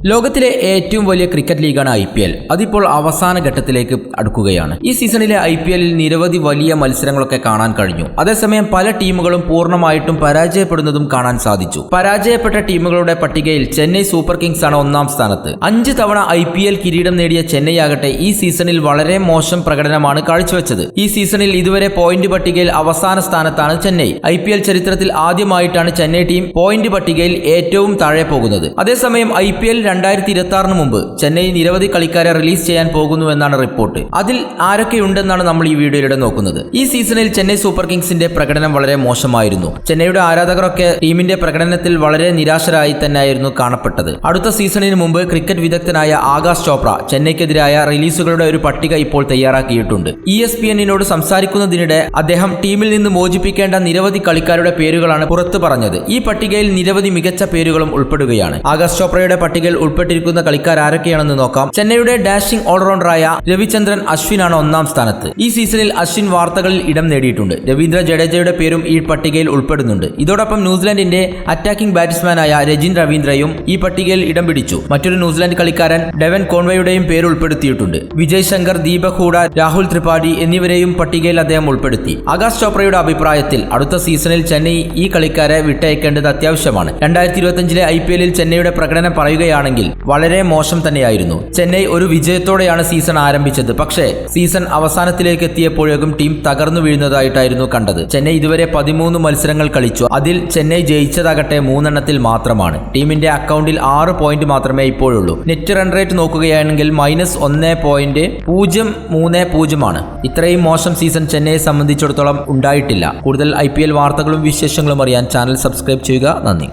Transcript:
ലോകത്തിലെ ഏറ്റവും വലിയ ക്രിക്കറ്റ് ലീഗാണ് IPL. അതിപ്പോൾ അവസാന ഘട്ടത്തിലേക്ക് അടുക്കുകയാണ്. ഈ സീസണിലെ IPLൽ നിരവധി വലിയ മത്സരങ്ങളൊക്കെ കാണാൻ കഴിഞ്ഞു. അതേസമയം പല ടീമുകളും പൂർണ്ണമായിട്ടും പരാജയപ്പെടുന്നതും കാണാൻ സാധിച്ചു. പരാജയപ്പെട്ട ടീമുകളുടെ പട്ടികയിൽ ചെന്നൈ സൂപ്പർ കിങ്സ് ആണ് ഒന്നാം സ്ഥാനത്ത്. 5 തവണ IPL കിരീടം നേടിയ ചെന്നൈ ആകട്ടെ ഈ സീസണിൽ വളരെ മോശം പ്രകടനമാണ് കാഴ്ചവെച്ചത്. ഈ സീസണിൽ ഇതുവരെ പോയിന്റ് പട്ടികയിൽ അവസാന സ്ഥാനത്താണ് ചെന്നൈ. IPL ചരിത്രത്തിൽ ആദ്യമായിട്ടാണ് ചെന്നൈ ടീം പോയിന്റ് പട്ടികയിൽ ഏറ്റവും താഴെ പോകുന്നത്. അതേസമയം IPL 2026 മുമ്പ് ചെന്നൈ നിരവധി കളിക്കാരെ റിലീസ് ചെയ്യാൻ പോകുന്നുവെന്നാണ് റിപ്പോർട്ട്. അതിൽ ആരൊക്കെയുണ്ടെന്നാണ് നമ്മൾ ഈ വീഡിയോയിലൂടെ നോക്കുന്നത്. ഈ സീസണിൽ ചെന്നൈ സൂപ്പർ കിങ്സിന്റെ പ്രകടനം വളരെ മോശമായിരുന്നു. ചെന്നൈയുടെ ആരാധകരൊക്കെ ടീമിന്റെ പ്രകടനത്തിൽ വളരെ നിരാശരായി തന്നെയായിരുന്നു കാണപ്പെട്ടത്. അടുത്ത സീസണിന് മുമ്പ് ക്രിക്കറ്റ് വിദഗ്ധനായ ആകാശ് ചോപ്ര ചെന്നൈക്കെതിരായ റിലീസുകളുടെ ഒരു പട്ടിക ഇപ്പോൾ തയ്യാറാക്കിയിട്ടുണ്ട്. ESPN-നോട് സംസാരിക്കുന്നതിനിടെ അദ്ദേഹം ടീമിൽ നിന്ന് മോചിപ്പിക്കേണ്ട നിരവധി കളിക്കാരുടെ പേരുകളാണ് പുറത്തു പറഞ്ഞത്. ഈ പട്ടികയിൽ നിരവധി മികച്ച പേരുകളും ഉൾപ്പെടുകയാണ്. ആകാശ് ചോപ്രയുടെ പട്ടികയിൽ ഉൾപ്പെട്ടിരിക്കുന്ന കളിക്കാർ ആരൊക്കെയാണെന്ന് നോക്കാം. ചെന്നൈയുടെ ഡാഷിംഗ് ഓൾറൗണ്ടറായ രവിചന്ദ്രൻ അശ്വിനാണ് ഒന്നാം സ്ഥാനത്ത്. ഈ സീസണിൽ അശ്വിൻ വാർത്തകളിൽ ഇടം നേടിയിട്ടുണ്ട്. രവീന്ദ്ര ജഡേജയുടെ പേരും ഈ പട്ടികയിൽ ഉൾപ്പെടുന്നുണ്ട്. ഇതോടൊപ്പം ന്യൂസിലാൻഡിന്റെ അറ്റാക്കിംഗ് ബാറ്റ്സ്മാനായ രജിൻ രവീന്ദ്രയും ഈ പട്ടികയിൽ ഇടം പിടിച്ചു. മറ്റൊരു ന്യൂസിലാൻഡ് കളിക്കാരൻ ഡെവൻ കോൺവേയുടെയും പേര് ഉൾപ്പെടുത്തിയിട്ടുണ്ട്. വിജയ് ശങ്കർ, ദീപക് ഹൂഡ, രാഹുൽ ത്രിപാഠി എന്നിവരെയും പട്ടികയിൽ അദ്ദേഹം ഉൾപ്പെടുത്തി. ആകാശ് ചോപ്രയുടെ അഭിപ്രായത്തിൽ അടുത്ത സീസണിൽ ചെന്നൈ ഈ കളിക്കാരെ വിട്ടയക്കേണ്ടത് അത്യാവശ്യമാണ്. 2025-ലെ IPLൽ ചെന്നൈയുടെ പ്രകടനം പറയുകയാണെങ്കിൽ വളരെ മോശം തന്നെയായിരുന്നു. ചെന്നൈ ഒരു വിജയത്തോടെയാണ് സീസൺ ആരംഭിച്ചത്. പക്ഷേ സീസൺ അവസാനത്തിലേക്ക് എത്തിയപ്പോഴേക്കും ടീം തകർന്നു വീഴുന്നതായിട്ടായിരുന്നു കണ്ടത്. ചെന്നൈ ഇതുവരെ 13 മത്സരങ്ങൾ കളിച്ചു. അതിൽ ചെന്നൈ ജയിച്ചതാകട്ടെ 3 എണ്ണത്തിൽ മാത്രമാണ്. ടീമിന്റെ അക്കൗണ്ടിൽ 6 പോയിന്റ് മാത്രമേ ഇപ്പോഴുള്ളൂ. നെറ്റ് റൺ റേറ്റ് നോക്കുകയാണെങ്കിൽ -1.030 ആണ്. ഇത്രയും മോശം സീസൺ ചെന്നൈയെ സംബന്ധിച്ചിടത്തോളം ഉണ്ടായിട്ടില്ല. കൂടുതൽ IPL വാർത്തകളും വിശേഷങ്ങളും അറിയാൻ ചാനൽ സബ്സ്ക്രൈബ് ചെയ്യുക. നന്ദി.